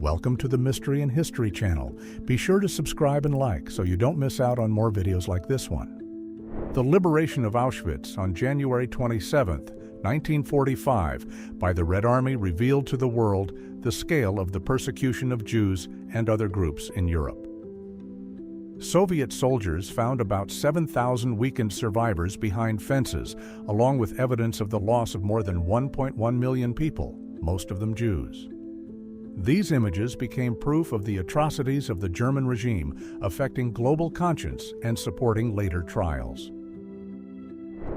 Welcome to the Mystery and History channel. Be sure to subscribe and like so you don't miss out on more videos like this one. The liberation of Auschwitz on January 27, 1945, by the Red Army revealed to the world the scale of the persecution of Jews and other groups in Europe. Soviet soldiers found about 7,000 weakened survivors behind fences, along with evidence of the loss of more than 1.1 million people, most of them Jews. These images became proof of the atrocities of the German regime, affecting global conscience and supporting later trials.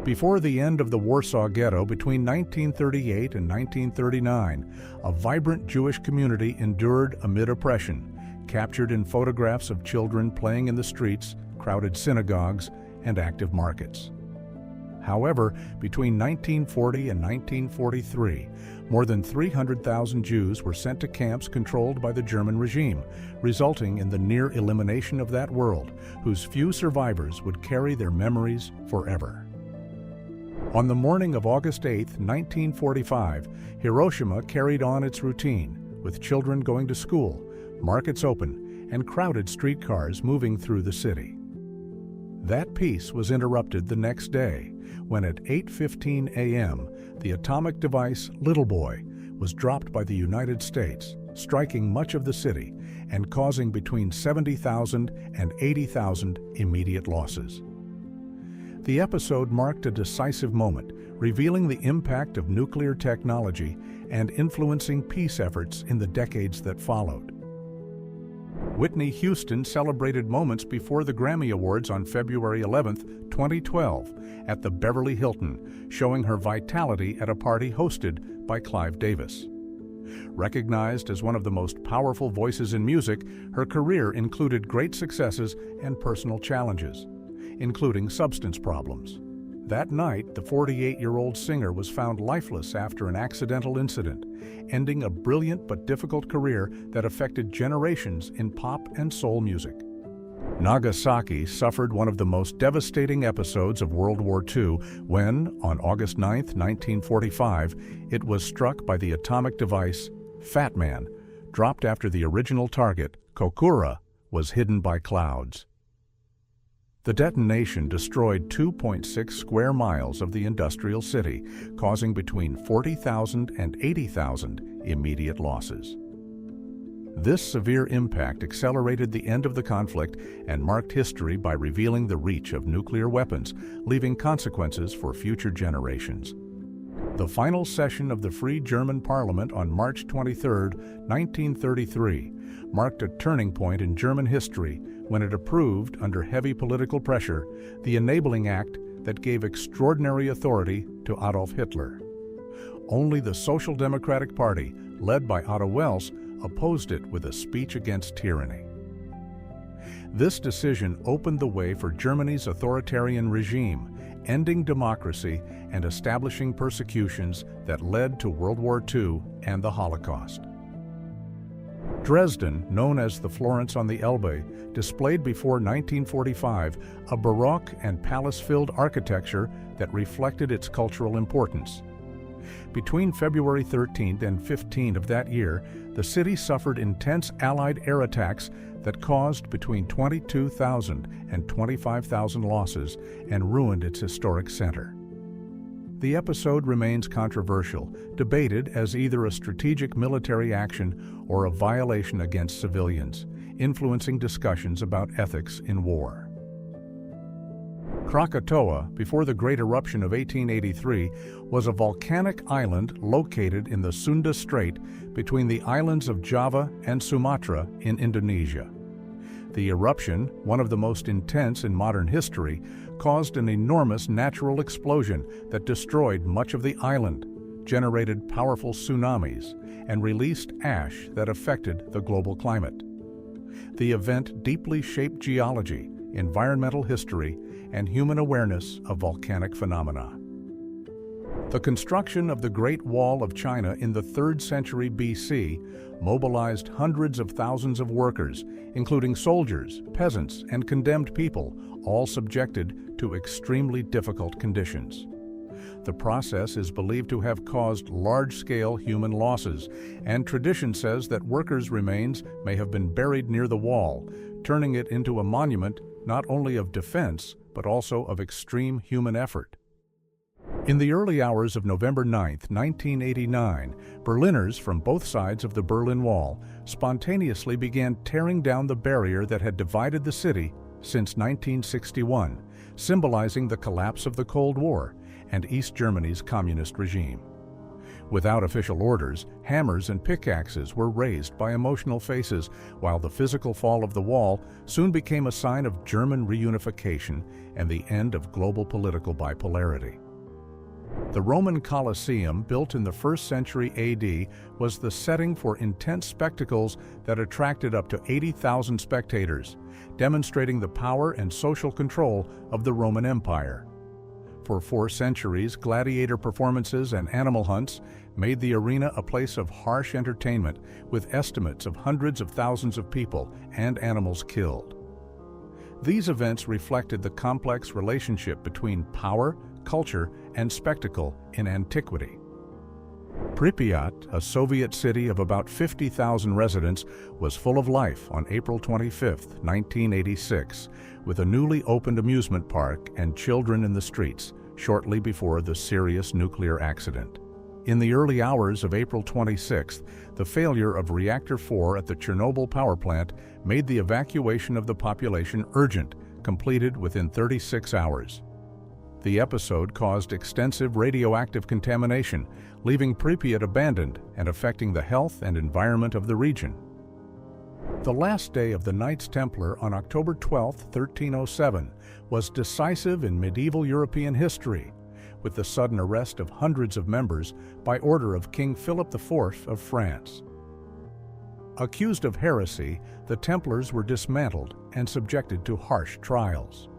Before the end of the Warsaw Ghetto between 1938 and 1939, a vibrant Jewish community endured amid oppression, captured in photographs of children playing in the streets, crowded synagogues, and active markets. However, between 1940 and 1943, more than 300,000 Jews were sent to camps controlled by the German regime, resulting in the near elimination of that world, whose few survivors would carry their memories forever. On the morning of August 8, 1945, Hiroshima carried on its routine, with children going to school, markets open, and crowded streetcars moving through the city. That peace was interrupted the next day, when at 8:15 a.m., the atomic device Little Boy was dropped by the United States, striking much of the city and causing between 70,000 and 80,000 immediate losses. The episode marked a decisive moment, revealing the impact of nuclear technology and influencing peace efforts in the decades that followed. Whitney Houston celebrated moments before the Grammy Awards on February 11, 2012, at the Beverly Hilton, showing her vitality at a party hosted by Clive Davis. Recognized as one of the most powerful voices in music, her career included great successes and personal challenges, including substance problems. That night, the 48-year-old singer was found lifeless after an accidental incident, ending a brilliant but difficult career that affected generations in pop and soul music. Nagasaki suffered one of the most devastating episodes of World War II when, on August 9, 1945, it was struck by the atomic device Fat Man, dropped after the original target, Kokura, was hidden by clouds. The detonation destroyed 2.6 square miles of the industrial city, causing between 40,000 and 80,000 immediate losses. This severe impact accelerated the end of the conflict and marked history by revealing the reach of nuclear weapons, leaving consequences for future generations. The final session of the Free German Parliament on March 23, 1933, marked a turning point in German history when it approved, under heavy political pressure, the Enabling Act that gave extraordinary authority to Adolf Hitler. Only the Social Democratic Party, led by Otto Wels, opposed it with a speech against tyranny. This decision opened the way for Germany's authoritarian regime, ending democracy and establishing persecutions that led to World War II and the Holocaust. Dresden, known as the Florence on the Elbe, displayed before 1945 a Baroque and palace-filled architecture that reflected its cultural importance. Between February 13 and 15 of that year, the city suffered intense Allied air attacks that caused between 22,000 and 25,000 losses and ruined its historic center. The episode remains controversial, debated as either a strategic military action or a violation against civilians, influencing discussions about ethics in war. Krakatoa, before the Great Eruption of 1883, was a volcanic island located in the Sunda Strait between the islands of Java and Sumatra in Indonesia. The eruption, one of the most intense in modern history, caused an enormous natural explosion that destroyed much of the island, generated powerful tsunamis, and released ash that affected the global climate. The event deeply shaped geology, environmental history, and human awareness of volcanic phenomena. The construction of the Great Wall of China in the 3rd century BC mobilized hundreds of thousands of workers, including soldiers, peasants, and condemned people, all subjected to extremely difficult conditions. The process is believed to have caused large-scale human losses, and tradition says that workers' remains may have been buried near the wall, turning it into a monument not only of defense, but also of extreme human effort. In the early hours of November 9, 1989, Berliners from both sides of the Berlin Wall spontaneously began tearing down the barrier that had divided the city since 1961, symbolizing the collapse of the Cold War and East Germany's communist regime. Without official orders, hammers and pickaxes were raised by emotional faces, while the physical fall of the wall soon became a sign of German reunification and the end of global political bipolarity. The Roman Colosseum, built in the 1st century AD, was the setting for intense spectacles that attracted up to 80,000 spectators, demonstrating the power and social control of the Roman Empire. For 4 centuries, gladiator performances and animal hunts made the arena a place of harsh entertainment, with estimates of hundreds of thousands of people and animals killed. These events reflected the complex relationship between power, culture, and spectacle in antiquity. Pripyat, a Soviet city of about 50,000 residents, was full of life on April 25, 1986, with a newly opened amusement park and children in the streets shortly before the serious nuclear accident. In the early hours of April 26, the failure of Reactor 4 at the Chernobyl power plant made the evacuation of the population urgent, completed within 36 hours. The episode caused extensive radioactive contamination, leaving Pripyat abandoned and affecting the health and environment of the region. The last day of the Knights Templar on October 12, 1307, was decisive in medieval European history, with the sudden arrest of hundreds of members by order of King Philip IV of France. Accused of heresy, the Templars were dismantled and subjected to harsh trials.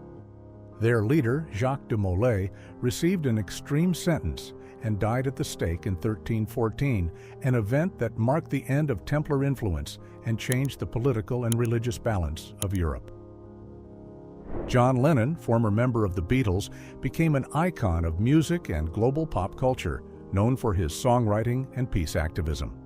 Their leader, Jacques de Molay, received an extreme sentence and died at the stake in 1314, an event that marked the end of Templar influence and changed the political and religious balance of Europe. John Lennon, former member of the Beatles, became an icon of music and global pop culture, known for his songwriting and peace activism.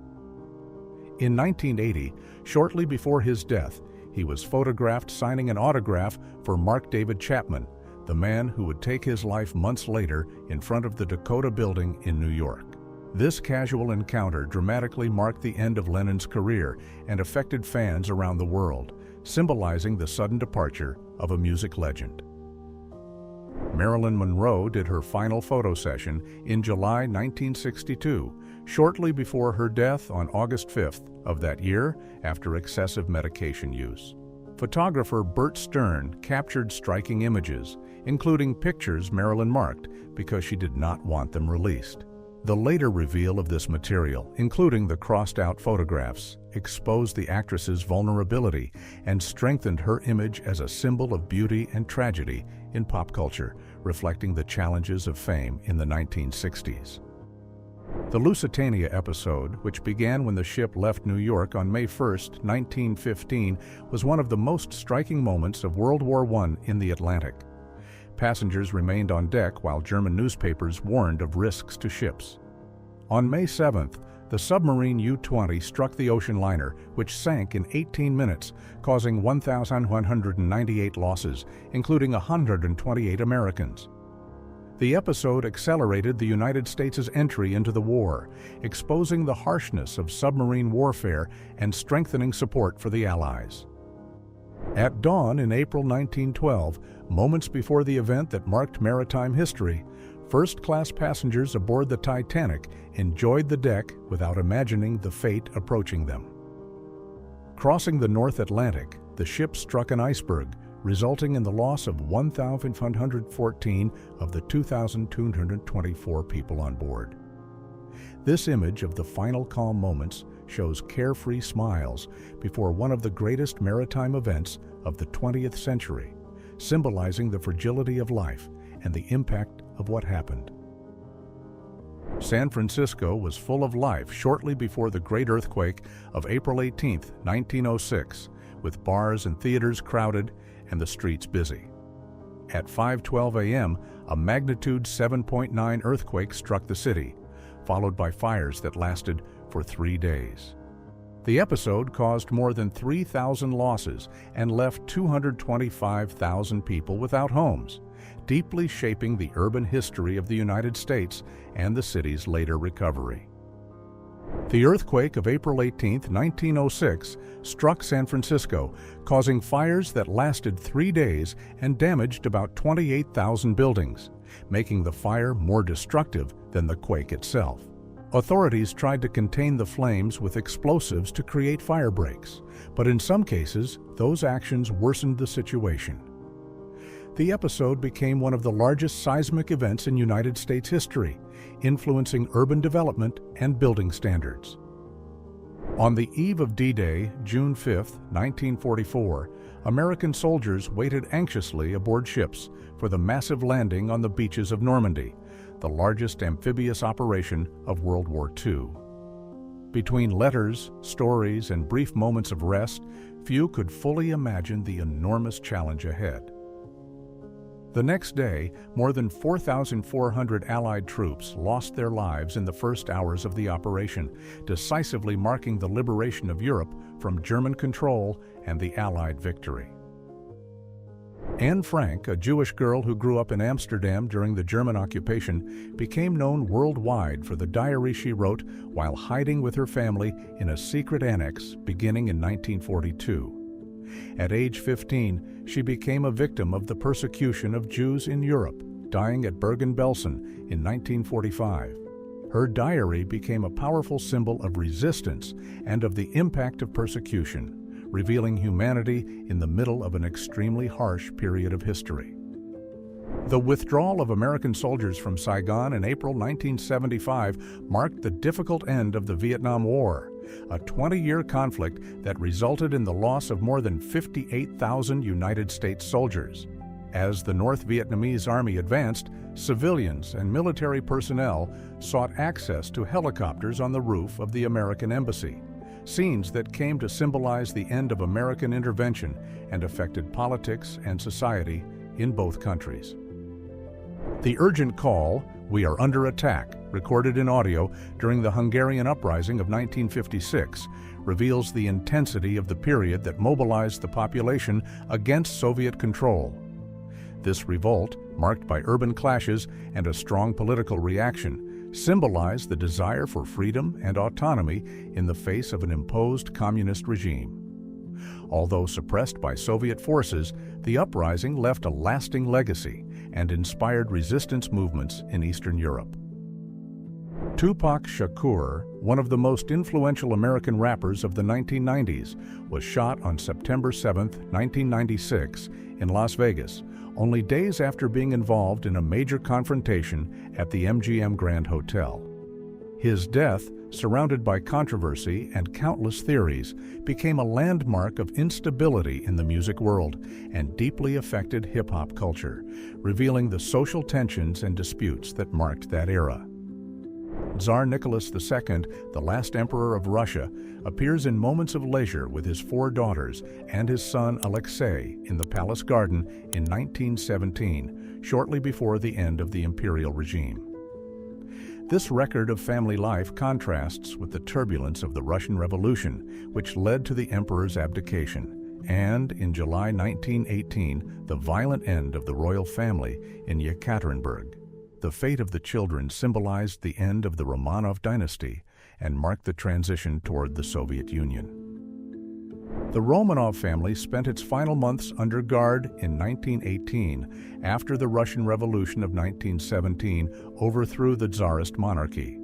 In 1980, shortly before his death, he was photographed signing an autograph for Mark David Chapman, the man who would take his life months later in front of the Dakota Building in New York. This casual encounter dramatically marked the end of Lennon's career and affected fans around the world, symbolizing the sudden departure of a music legend. Marilyn Monroe did her final photo session in July 1962, shortly before her death on August 5th of that year after excessive medication use. Photographer Bert Stern captured striking images, including pictures Marilyn marked because she did not want them released. The later reveal of this material, including the crossed-out photographs, exposed the actress's vulnerability and strengthened her image as a symbol of beauty and tragedy in pop culture, reflecting the challenges of fame in the 1960s. The Lusitania episode, which began when the ship left New York on May 1, 1915, was one of the most striking moments of World War I in the Atlantic. Passengers remained on deck while German newspapers warned of risks to ships. On May 7th, the submarine U-20 struck the ocean liner, which sank in 18 minutes, causing 1,198 losses, including 128 Americans. The episode accelerated the United States' entry into the war, exposing the harshness of submarine warfare and strengthening support for the Allies. At dawn in April 1912, moments before the event that marked maritime history, first-class passengers aboard the Titanic enjoyed the deck without imagining the fate approaching them. Crossing the North Atlantic, the ship struck an iceberg, resulting in the loss of 1,514 of the 2,224 people on board. This image of the final calm moments shows carefree smiles before one of the greatest maritime events of the 20th century, symbolizing the fragility of life and the impact of what happened. San Francisco was full of life shortly before the great earthquake of April 18, 1906, with bars and theaters crowded and the streets busy. At 5:12 a.m., a magnitude 7.9 earthquake struck the city, followed by fires that lasted for 3 days. The episode caused more than 3,000 losses and left 225,000 people without homes, deeply shaping the urban history of the United States and the city's later recovery. The earthquake of April 18, 1906, struck San Francisco, causing fires that lasted 3 days and damaged about 28,000 buildings, making the fire more destructive than the quake itself. Authorities tried to contain the flames with explosives to create fire breaks, but in some cases, those actions worsened the situation. The episode became one of the largest seismic events in United States history, influencing urban development and building standards. On the eve of D-Day, June 5, 1944, American soldiers waited anxiously aboard ships for the massive landing on the beaches of Normandy, the largest amphibious operation of World War II. Between letters, stories, and brief moments of rest, few could fully imagine the enormous challenge ahead. The next day, more than 4,400 Allied troops lost their lives in the first hours of the operation, decisively marking the liberation of Europe from German control and the Allied victory. Anne Frank, a Jewish girl who grew up in Amsterdam during the German occupation, became known worldwide for the diary she wrote while hiding with her family in a secret annex beginning in 1942. At age 15, she became a victim of the persecution of Jews in Europe, dying at Bergen-Belsen in 1945. Her diary became a powerful symbol of resistance and of the impact of persecution, revealing humanity in the middle of an extremely harsh period of history. The withdrawal of American soldiers from Saigon in April 1975 marked the difficult end of the Vietnam War, a 20-year conflict that resulted in the loss of more than 58,000 United States soldiers. As the North Vietnamese Army advanced, civilians and military personnel sought access to helicopters on the roof of the American embassy, scenes that came to symbolize the end of American intervention and affected politics and society in both countries. The urgent call, "We are under attack," recorded in audio during the Hungarian uprising of 1956, reveals the intensity of the period that mobilized the population against Soviet control. This revolt, marked by urban clashes and a strong political reaction, symbolized the desire for freedom and autonomy in the face of an imposed communist regime. Although suppressed by Soviet forces, the uprising left a lasting legacy and inspired resistance movements in Eastern Europe. Tupac Shakur, one of the most influential American rappers of the 1990s, was shot on September 7, 1996, in Las Vegas, only days after being involved in a major confrontation at the MGM Grand Hotel. His death, surrounded by controversy and countless theories, became a landmark of instability in the music world and deeply affected hip-hop culture, revealing the social tensions and disputes that marked that era. Tsar Nicholas II, the last emperor of Russia, appears in moments of leisure with his 4 daughters and his son Alexei in the palace garden in 1917, shortly before the end of the imperial regime. This record of family life contrasts with the turbulence of the Russian Revolution, which led to the emperor's abdication, and, in July 1918, the violent end of the royal family in Yekaterinburg. The fate of the children symbolized the end of the Romanov dynasty and marked the transition toward the Soviet Union. The Romanov family spent its final months under guard in 1918 after the Russian Revolution of 1917 overthrew the Tsarist monarchy.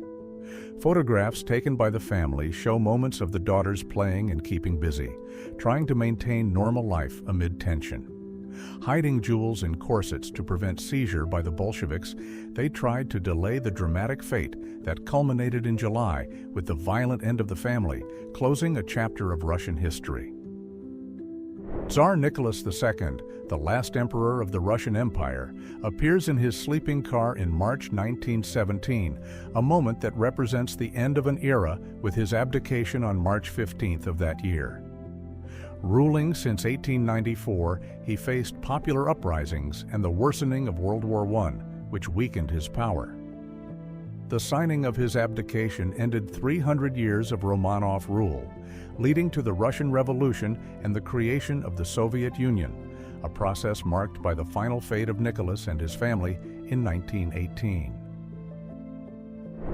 Photographs taken by the family show moments of the daughters playing and keeping busy, trying to maintain normal life amid tension. Hiding jewels in corsets to prevent seizure by the Bolsheviks, they tried to delay the dramatic fate that culminated in July with the violent end of the family, closing a chapter of Russian history. Tsar Nicholas II, the last emperor of the Russian Empire, appears in his sleeping car in March 1917, a moment that represents the end of an era with his abdication on March 15th of that year. Ruling since 1894, he faced popular uprisings and the worsening of World War I, which weakened his power. The signing of his abdication ended 300 years of Romanov rule, leading to the Russian Revolution and the creation of the Soviet Union, a process marked by the final fate of Nicholas and his family in 1918.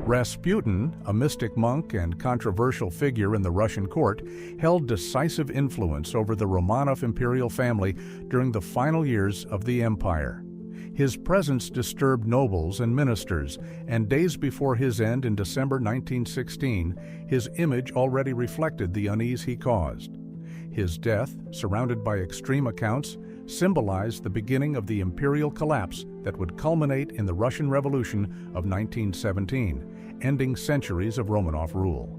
Rasputin, a mystic monk and controversial figure in the Russian court, held decisive influence over the Romanov imperial family during the final years of the empire. His presence disturbed nobles and ministers, and days before his end in December 1916, his image already reflected the unease he caused. His death, surrounded by extreme accounts, symbolized the beginning of the imperial collapse that would culminate in the Russian Revolution of 1917, ending centuries of Romanov rule.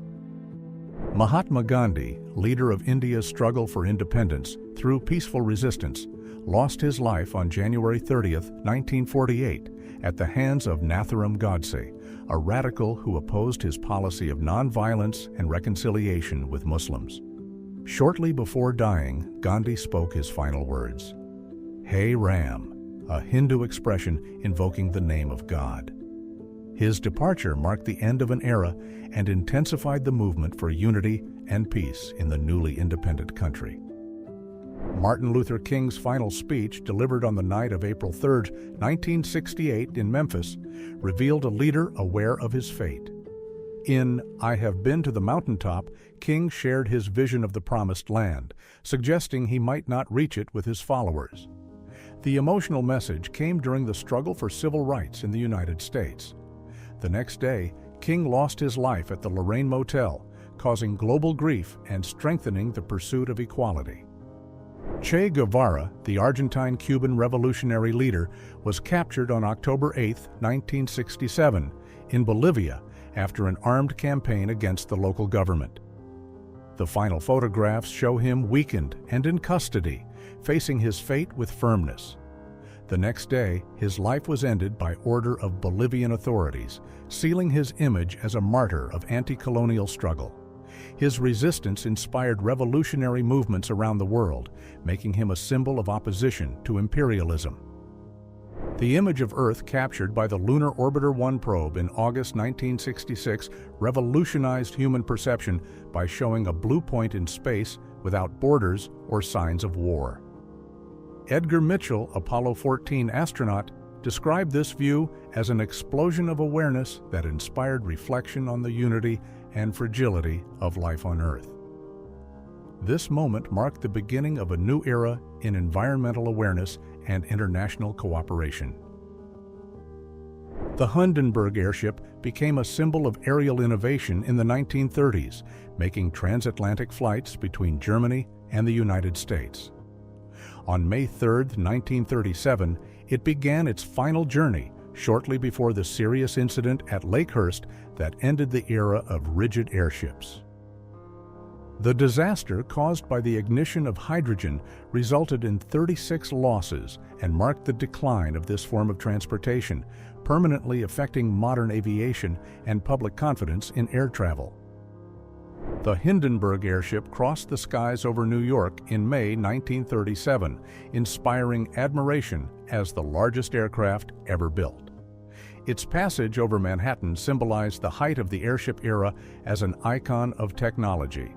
Mahatma Gandhi, leader of India's struggle for independence through peaceful resistance, lost his life on January 30, 1948, at the hands of Nathuram Godse, a radical who opposed his policy of nonviolence and reconciliation with Muslims. Shortly before dying, Gandhi spoke his final words, "Hey Ram," a Hindu expression invoking the name of God. His departure marked the end of an era and intensified the movement for unity and peace in the newly independent country. Martin Luther King's final speech, delivered on the night of April 3, 1968 in Memphis, revealed a leader aware of his fate. In "I Have Been to the Mountaintop," King shared his vision of the Promised Land, suggesting he might not reach it with his followers. The emotional message came during the struggle for civil rights in the United States. The next day, King lost his life at the Lorraine Motel, causing global grief and strengthening the pursuit of equality. Che Guevara, the Argentine-Cuban revolutionary leader, was captured on October 8, 1967, in Bolivia after an armed campaign against the local government. The final photographs show him weakened and in custody, facing his fate with firmness. The next day, his life was ended by order of Bolivian authorities, sealing his image as a martyr of anti-colonial struggle. His resistance inspired revolutionary movements around the world, making him a symbol of opposition to imperialism. The image of Earth captured by the Lunar Orbiter 1 probe in August 1966 revolutionized human perception by showing a blue point in space without borders or signs of war. Edgar Mitchell, Apollo 14 astronaut, described this view as an explosion of awareness that inspired reflection on the unity and fragility of life on Earth. This moment marked the beginning of a new era in environmental awareness and international cooperation. The Hindenburg airship became a symbol of aerial innovation in the 1930s, making transatlantic flights between Germany and the United States. On May 3, 1937, it began its final journey, shortly before the serious incident at Lakehurst that ended the era of rigid airships. The disaster caused by the ignition of hydrogen resulted in 36 losses and marked the decline of this form of transportation, permanently affecting modern aviation and public confidence in air travel. The Hindenburg airship crossed the skies over New York in May 1937, inspiring admiration as the largest aircraft ever built. Its passage over Manhattan symbolized the height of the airship era as an icon of technology.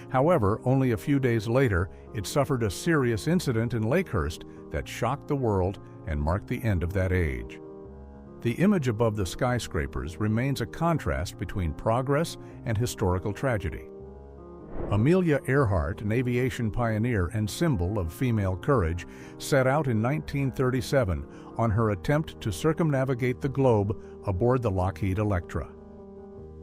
However, only a few days later, it suffered a serious incident in Lakehurst that shocked the world and marked the end of that age. The image above the skyscrapers remains a contrast between progress and historical tragedy. Amelia Earhart, an aviation pioneer and symbol of female courage, set out in 1937 on her attempt to circumnavigate the globe aboard the Lockheed Electra.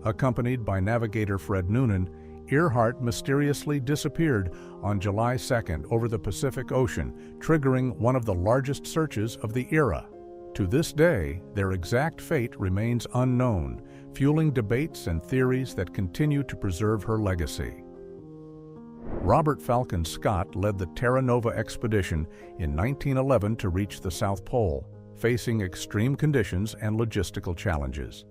Accompanied by navigator Fred Noonan, Earhart mysteriously disappeared on July 2nd over the Pacific Ocean, triggering one of the largest searches of the era. To this day, their exact fate remains unknown, fueling debates and theories that continue to preserve her legacy. Robert Falcon Scott led the Terra Nova expedition in 1911 to reach the South Pole, facing extreme conditions and logistical challenges.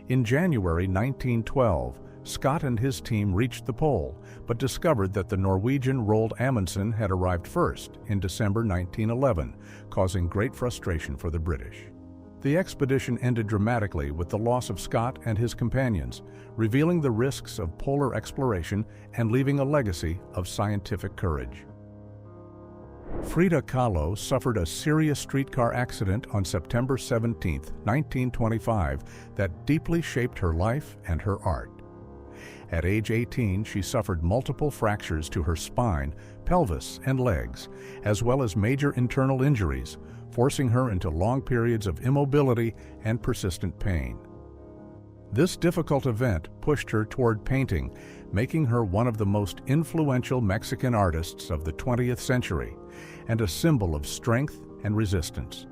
In January 1912, Scott and his team reached the pole, but discovered that the Norwegian Roald Amundsen had arrived first in December 1911, causing great frustration for the British. The expedition ended dramatically with the loss of Scott and his companions, revealing the risks of polar exploration and leaving a legacy of scientific courage. Frida Kahlo suffered a serious streetcar accident on September 17, 1925, that deeply shaped her life and her art. At age 18, she suffered multiple fractures to her spine, pelvis, and legs, as well as major internal injuries, forcing her into long periods of immobility and persistent pain. This difficult event pushed her toward painting, making her one of the most influential Mexican artists of the 20th century and a symbol of strength and resistance.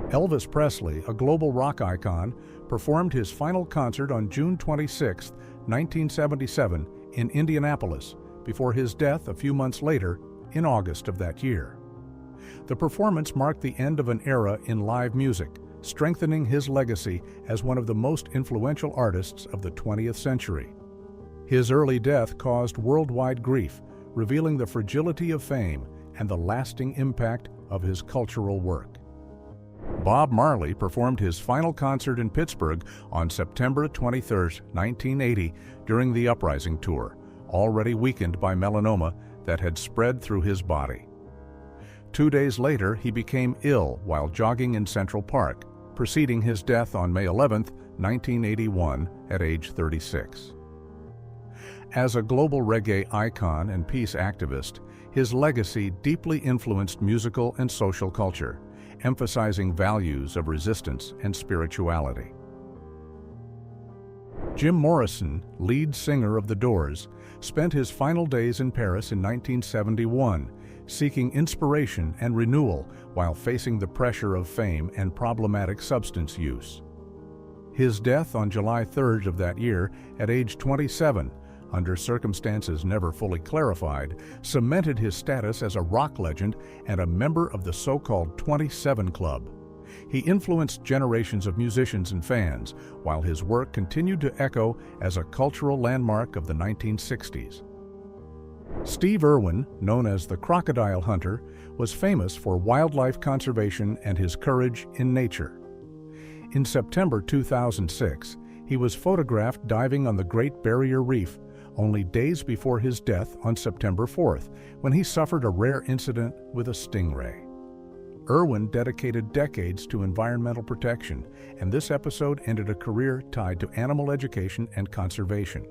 Elvis Presley, a global rock icon, performed his final concert on June 26, 1977, in Indianapolis, before his death a few months later in August of that year. The performance marked the end of an era in live music, strengthening his legacy as one of the most influential artists of the 20th century. His early death caused worldwide grief, revealing the fragility of fame and the lasting impact of his cultural work. Bob Marley performed his final concert in Pittsburgh on September 23, 1980, during the Uprising Tour, already weakened by melanoma that had spread through his body. 2 days later, he became ill while jogging in Central Park, preceding his death on May 11, 1981, at age 36. As a global reggae icon and peace activist, his legacy deeply influenced musical and social culture, emphasizing values of resistance and spirituality. Jim Morrison, lead singer of The Doors, spent his final days in Paris in 1971, seeking inspiration and renewal while facing the pressure of fame and problematic substance use. His death on July 3rd of that year, at age 27, under circumstances never fully clarified, cemented his status as a rock legend and a member of the so-called 27 Club. He influenced generations of musicians and fans, while his work continued to echo as a cultural landmark of the 1960s. Steve Irwin, known as the Crocodile Hunter, was famous for wildlife conservation and his courage in nature. In September 2006, he was photographed diving on the Great Barrier Reef, only days before his death on September 4th, when he suffered a rare incident with a stingray. Irwin dedicated decades to environmental protection, and this episode ended a career tied to animal education and conservation.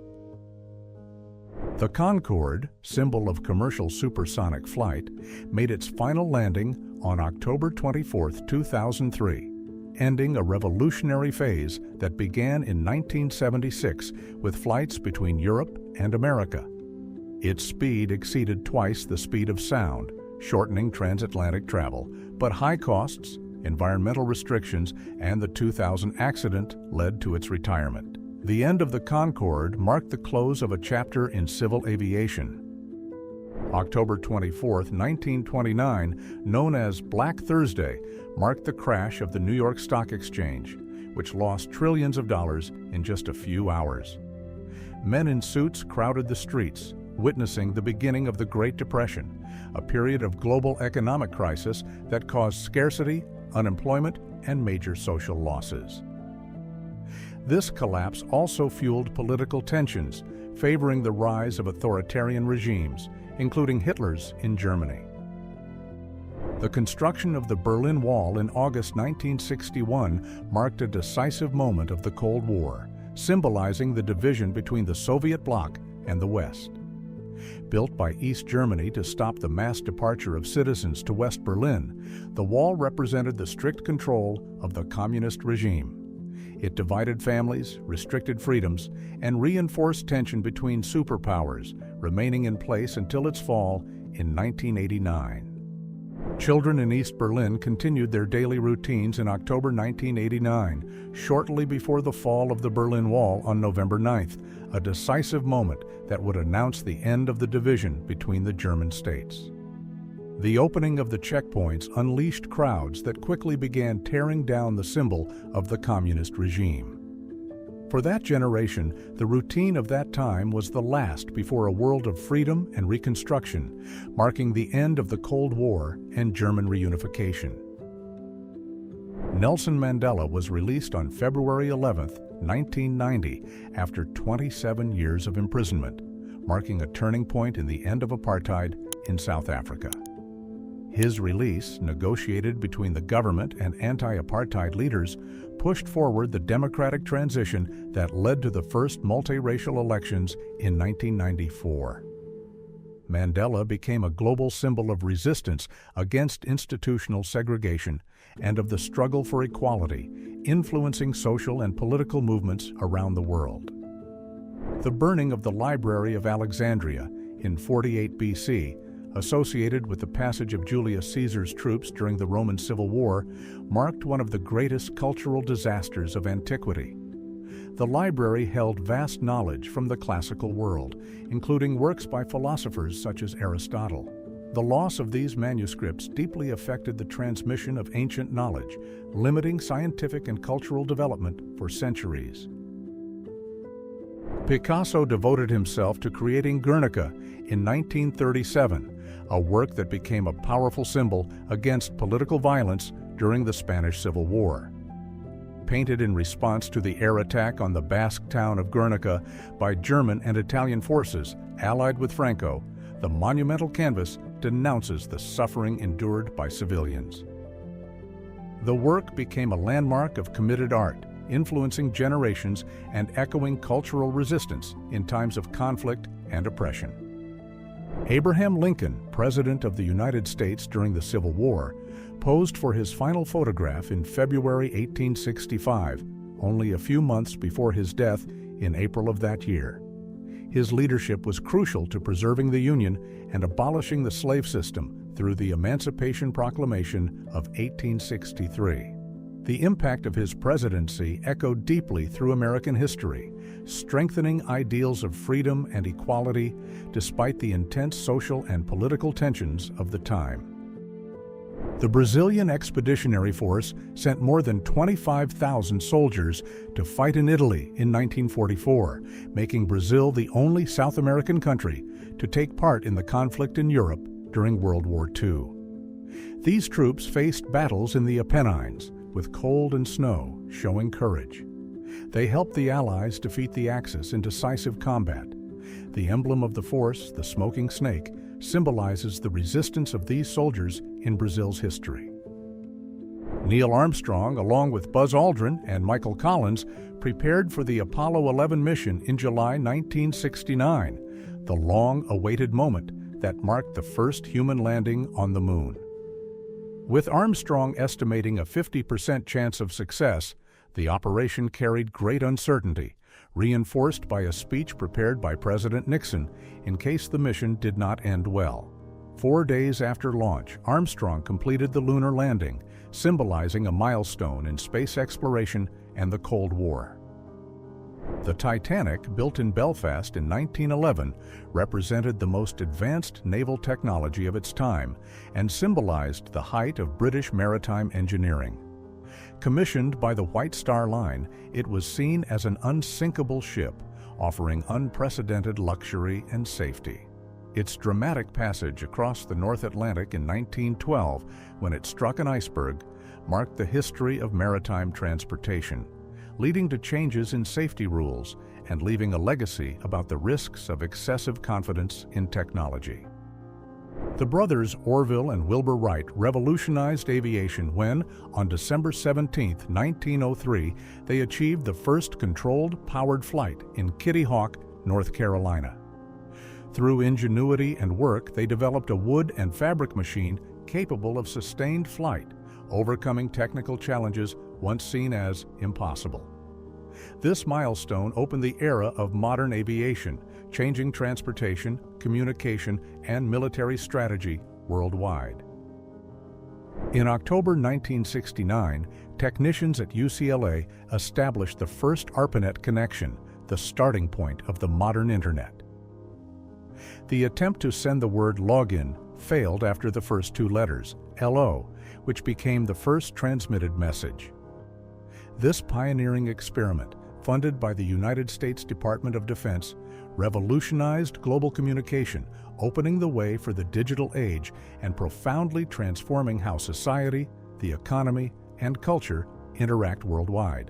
The Concorde, symbol of commercial supersonic flight, made its final landing on October 24, 2003, ending a revolutionary phase that began in 1976 with flights between Europe and America. Its speed exceeded twice the speed of sound, shortening transatlantic travel, but high costs, environmental restrictions, and the 2000 accident led to its retirement. The end of the Concorde marked the close of a chapter in civil aviation. October 24, 1929, known as Black Thursday, marked the crash of the New York Stock Exchange, which lost trillions of dollars in just a few hours. Men in suits crowded the streets, witnessing the beginning of the Great Depression, a period of global economic crisis that caused scarcity, unemployment, and major social losses. This collapse also fueled political tensions, favoring the rise of authoritarian regimes, including Hitler's in Germany. The construction of the Berlin Wall in August 1961 marked a decisive moment of the Cold War, symbolizing the division between the Soviet bloc and the West. Built by East Germany to stop the mass departure of citizens to West Berlin, the wall represented the strict control of the communist regime. It divided families, restricted freedoms, and reinforced tension between superpowers, remaining in place until its fall in 1989. Children in East Berlin continued their daily routines in October 1989, shortly before the fall of the Berlin Wall on November 9th, a decisive moment that would announce the end of the division between the German states. The opening of the checkpoints unleashed crowds that quickly began tearing down the symbol of the communist regime. For that generation, the routine of that time was the last before a world of freedom and reconstruction, marking the end of the Cold War and German reunification. Nelson Mandela was released on February 11, 1990, after 27 years of imprisonment, marking a turning point in the end of apartheid in South Africa. His release, negotiated between the government and anti-apartheid leaders, pushed forward the democratic transition that led to the first multiracial elections in 1994. Mandela became a global symbol of resistance against institutional segregation and of the struggle for equality, influencing social and political movements around the world. The burning of the Library of Alexandria in 48 BC, associated with the passage of Julius Caesar's troops during the Roman Civil War, marked one of the greatest cultural disasters of antiquity. The library held vast knowledge from the classical world, including works by philosophers such as Aristotle. The loss of these manuscripts deeply affected the transmission of ancient knowledge, limiting scientific and cultural development for centuries. Picasso devoted himself to creating Guernica in 1937, a work that became a powerful symbol against political violence during the Spanish Civil War. Painted in response to the air attack on the Basque town of Guernica by German and Italian forces allied with Franco, the monumental canvas denounces the suffering endured by civilians. The work became a landmark of committed art, influencing generations and echoing cultural resistance in times of conflict and oppression. Abraham Lincoln, President of the United States during the Civil War, posed for his final photograph in February 1865, only a few months before his death in April of that year. His leadership was crucial to preserving the Union and abolishing the slave system through the Emancipation Proclamation of 1863. The impact of his presidency echoed deeply through American history, strengthening ideals of freedom and equality despite the intense social and political tensions of the time. The Brazilian Expeditionary Force sent more than 25,000 soldiers to fight in Italy in 1944, making Brazil the only South American country to take part in the conflict in Europe during World War II. These troops faced battles in the Apennines, with cold and snow, showing courage. They helped the Allies defeat the Axis in decisive combat. The emblem of the force, the smoking snake, symbolizes the resistance of these soldiers in Brazil's history. Neil Armstrong, along with Buzz Aldrin and Michael Collins, prepared for the Apollo 11 mission in July 1969, the long-awaited moment that marked the first human landing on the moon. With Armstrong estimating a 50% chance of success, the operation carried great uncertainty, reinforced by a speech prepared by President Nixon in case the mission did not end well. 4 days after launch, Armstrong completed the lunar landing, symbolizing a milestone in space exploration and the Cold War. The Titanic, built in Belfast in 1911, represented the most advanced naval technology of its time and symbolized the height of British maritime engineering. Commissioned by the White Star Line, it was seen as an unsinkable ship, offering unprecedented luxury and safety. Its dramatic passage across the North Atlantic in 1912, when it struck an iceberg, marked the history of maritime transportation, leading to changes in safety rules and leaving a legacy about the risks of excessive confidence in technology. The brothers Orville and Wilbur Wright revolutionized aviation when, on December 17, 1903, they achieved the first controlled, powered flight in Kitty Hawk, North Carolina. Through ingenuity and work, they developed a wood and fabric machine capable of sustained flight, overcoming technical challenges once seen as impossible. This milestone opened the era of modern aviation, changing transportation, communication, and military strategy worldwide. In October 1969, technicians at UCLA established the first ARPANET connection, the starting point of the modern Internet. The attempt to send the word login failed after the first two letters, LO, which became the first transmitted message. This pioneering experiment funded by the United States Department of Defense, revolutionized global communication, opening the way for the digital age and profoundly transforming how society, the economy, and culture interact worldwide.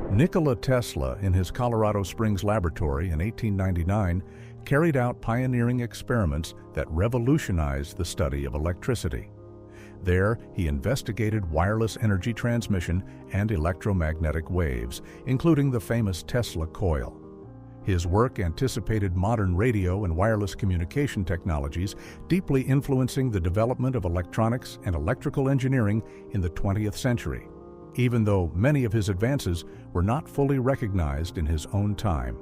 Nikola Tesla, in his Colorado Springs laboratory in 1899, carried out pioneering experiments that revolutionized the study of electricity. There, he investigated wireless energy transmission and electromagnetic waves, including the famous Tesla coil. His work anticipated modern radio and wireless communication technologies, deeply influencing the development of electronics and electrical engineering in the 20th century, even though many of his advances were not fully recognized in his own time.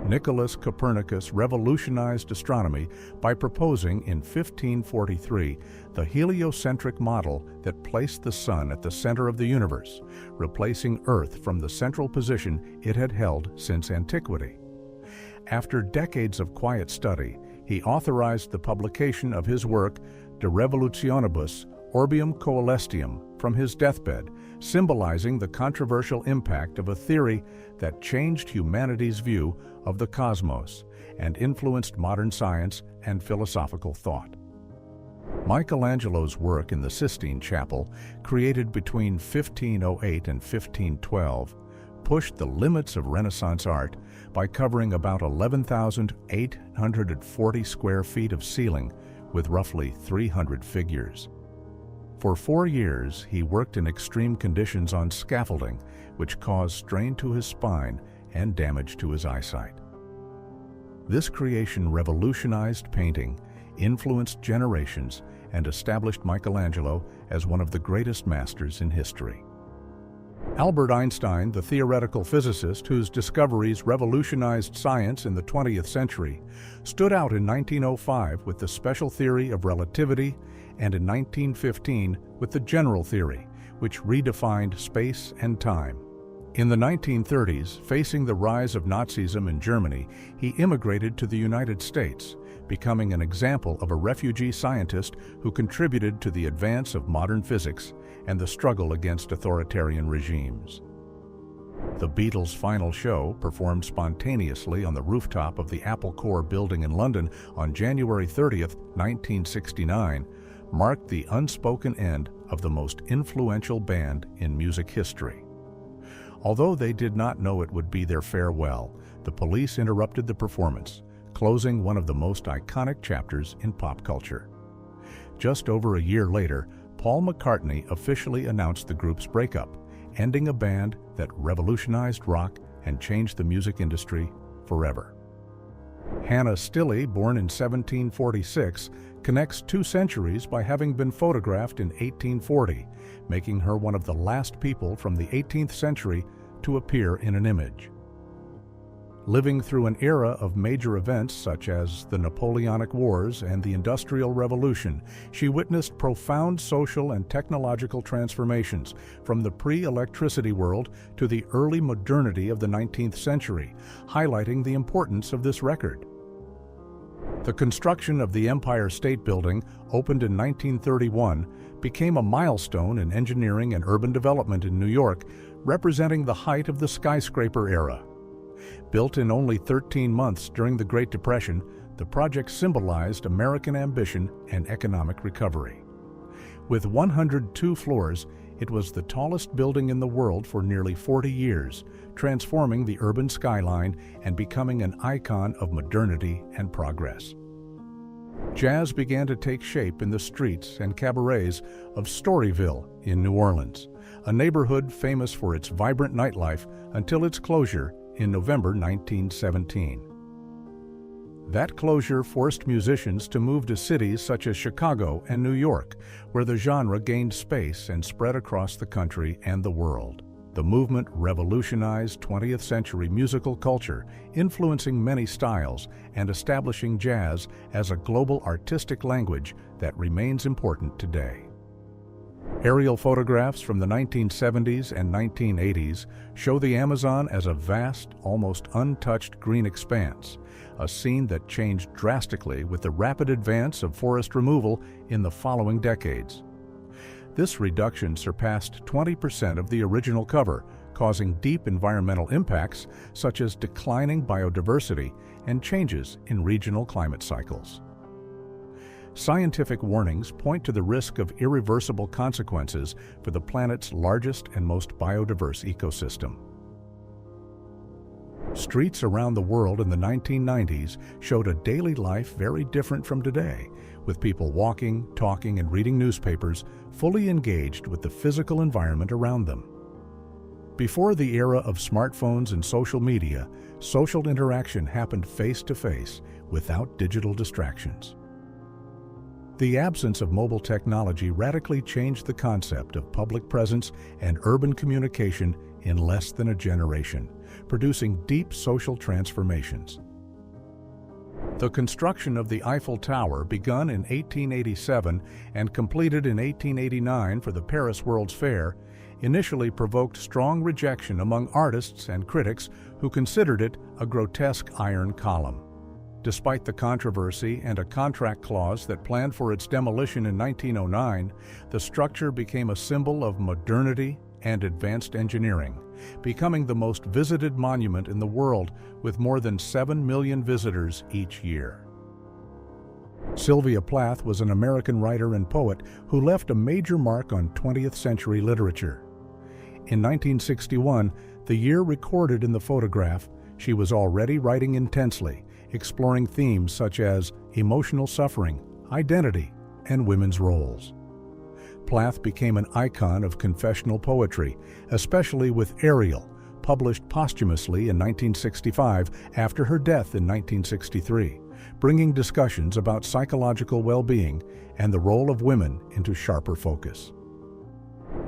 Nicholas Copernicus revolutionized astronomy by proposing in 1543 the heliocentric model that placed the Sun at the center of the universe, replacing Earth from the central position it had held since antiquity. After decades of quiet study, he authorized the publication of his work De Revolutionibus Orbium Coelestium from his deathbed, symbolizing the controversial impact of a theory that changed humanity's view of the cosmos and influenced modern science and philosophical thought. Michelangelo's work in the Sistine Chapel, created between 1508 and 1512, pushed the limits of Renaissance art by covering about 11,840 square feet of ceiling with roughly 300 figures. For 4 years, he worked in extreme conditions on scaffolding, which caused strain to his spine and damage to his eyesight. This creation revolutionized painting, influenced generations, and established Michelangelo as one of the greatest masters in history. Albert Einstein, the theoretical physicist whose discoveries revolutionized science in the 20th century, stood out in 1905 with the special theory of relativity and in 1915 with the general theory, which redefined space and time. In the 1930s, facing the rise of Nazism in Germany, he immigrated to the United States, becoming an example of a refugee scientist who contributed to the advance of modern physics and the struggle against authoritarian regimes. The Beatles' final show, performed spontaneously on the rooftop of the Apple Corps building in London on January 30, 1969, marked the unspoken end of the most influential band in music history. Although they did not know it would be their farewell, the police interrupted the performance, closing one of the most iconic chapters in pop culture. Just over a year later, Paul McCartney officially announced the group's breakup, ending a band that revolutionized rock and changed the music industry forever. Hannah Stilley, born in 1746, connects 2 centuries by having been photographed in 1840, making her one of the last people from the 18th century to appear in an image. Living through an era of major events such as the Napoleonic Wars and the Industrial Revolution, she witnessed profound social and technological transformations from the pre-electricity world to the early modernity of the 19th century, highlighting the importance of this record. The construction of the Empire State Building, opened in 1931, became a milestone in engineering and urban development in New York, representing the height of the skyscraper era. Built in only 13 months during the Great Depression, the project symbolized American ambition and economic recovery. With 102 floors, it was the tallest building in the world for nearly 40 years, transforming the urban skyline and becoming an icon of modernity and progress. Jazz began to take shape in the streets and cabarets of Storyville in New Orleans, a neighborhood famous for its vibrant nightlife until its closure in November 1917. That closure forced musicians to move to cities such as Chicago and New York, where the genre gained space and spread across the country and the world. The movement revolutionized 20th century musical culture, influencing many styles and establishing jazz as a global artistic language that remains important today. Aerial photographs from the 1970s and 1980s show the Amazon as a vast, almost untouched green expanse, a scene that changed drastically with the rapid advance of forest removal in the following decades. This reduction surpassed 20% of the original cover, causing deep environmental impacts such as declining biodiversity and changes in regional climate cycles. Scientific warnings point to the risk of irreversible consequences for the planet's largest and most biodiverse ecosystem. Streets around the world in the 1990s showed a daily life very different from today, with people walking, talking, and reading newspapers, fully engaged with the physical environment around them. Before the era of smartphones and social media, social interaction happened face-to-face without digital distractions. The absence of mobile technology radically changed the concept of public presence and urban communication in less than a generation, producing deep social transformations. The construction of the Eiffel Tower, begun in 1887 and completed in 1889 for the Paris World's Fair, initially provoked strong rejection among artists and critics who considered it a grotesque iron column. Despite the controversy and a contract clause that planned for its demolition in 1909, the structure became a symbol of modernity and advanced engineering, becoming the most visited monument in the world with more than 7 million visitors each year. Sylvia Plath was an American writer and poet who left a major mark on 20th century literature. In 1961, the year recorded in the photograph, she was already writing intensely, exploring themes such as emotional suffering, identity, and women's roles. Plath became an icon of confessional poetry, especially with Ariel, published posthumously in 1965 after her death in 1963, bringing discussions about psychological well-being and the role of women into sharper focus.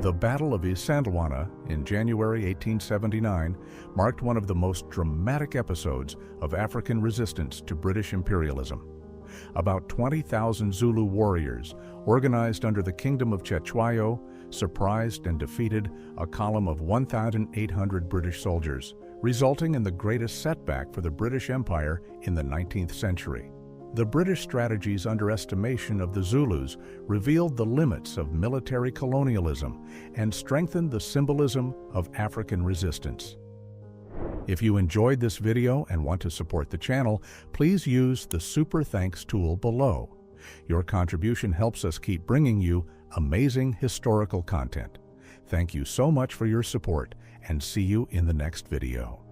The Battle of Isandlwana in January 1879 marked one of the most dramatic episodes of African resistance to British imperialism. About 20,000 Zulu warriors, organized under the Kingdom of Cetshwayo, surprised and defeated a column of 1,800 British soldiers, resulting in the greatest setback for the British Empire in the 19th century. The British strategy's underestimation of the Zulus revealed the limits of military colonialism and strengthened the symbolism of African resistance. If you enjoyed this video and want to support the channel, please use the Super Thanks tool below. Your contribution helps us keep bringing you amazing historical content. Thank you so much for your support, and see you in the next video.